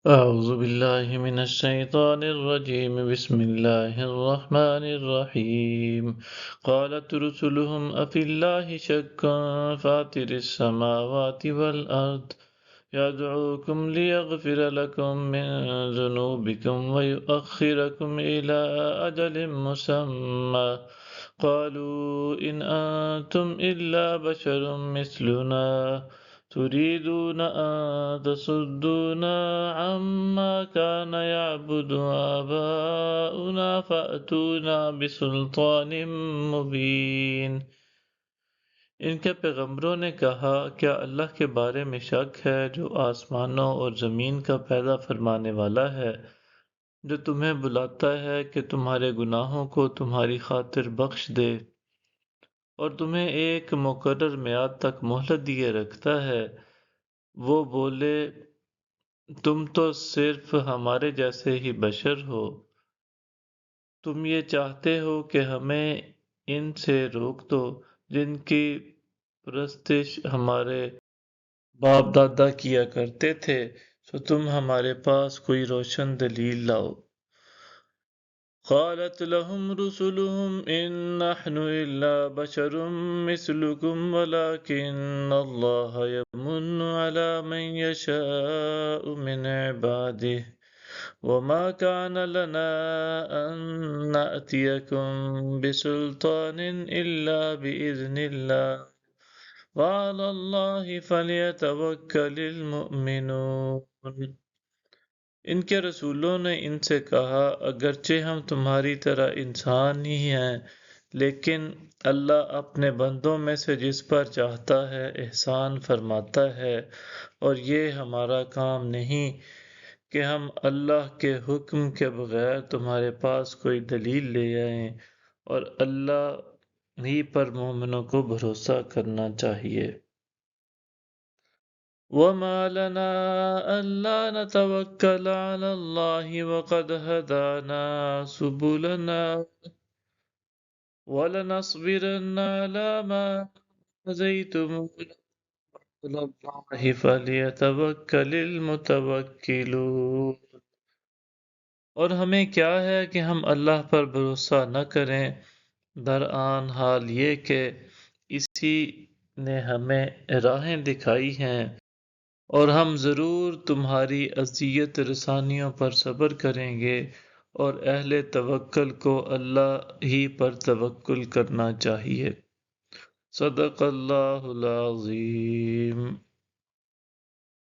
أعوذ بالله من الشيطان الرجيم بسم الله الرحمن الرحيم قالت رسلهم أفي الله شك فاطر السماوات والأرض يدعوكم ليغفر لكم من ذنوبكم ويؤخركم إلى أجل مسمى قالوا إن أنتم إلا بشر مثلنا تريدون أن تصدونا عما كان يعبد آباؤنا فأتونا بسلطان مبين۔ ان کے پیغمبروں نے کہا، کیا اللہ کے بارے میں شک ہے جو آسمانوں اور زمین کا پیدا فرمانے والا ہے، جو تمہیں بلاتا ہے کہ تمہارے گناہوں کو تمہاری خاطر بخش دے اور تمہیں ایک مقرر میعاد تک مہلت دیے رکھتا ہے؟ وہ بولے، تم تو صرف ہمارے جیسے ہی بشر ہو، تم یہ چاہتے ہو کہ ہمیں ان سے روک دو جن کی پرستش ہمارے باپ دادا کیا کرتے تھے، سو تم ہمارے پاس کوئی روشن دلیل لاؤ۔ قالت لهم رسلهم إن نحن إلا بشر مثلكم ولكن الله يمن على من يشاء من عباده وما كان لنا أن نأتيكم بسلطان إلا بإذن الله وعلى الله فليتوكل المؤمنون۔ ان کے رسولوں نے ان سے کہا، اگرچہ ہم تمہاری طرح انسان ہی ہیں، لیکن اللہ اپنے بندوں میں سے جس پر چاہتا ہے احسان فرماتا ہے، اور یہ ہمارا کام نہیں کہ ہم اللہ کے حکم کے بغیر تمہارے پاس کوئی دلیل لے آئیں، اور اللہ ہی پر مومنوں کو بھروسہ کرنا چاہیے۔ وما لنا ألا نتوكل على الله وقد هدانا سبلنا ولنصبرن على ما آذيتمونا وعلى الله فليتوكل المتوكلون۔ اور ہمیں کیا ہے کہ ہم اللہ پر بھروسہ نہ کریں، درآن حال یہ کہ اسی نے ہمیں راہیں دکھائی ہیں، اور ہم ضرور تمہاری اذیت رسانیوں پر صبر کریں گے، اور اہل توکل کو اللہ ہی پر توکل کرنا چاہیے۔ صدق اللہ العظیم۔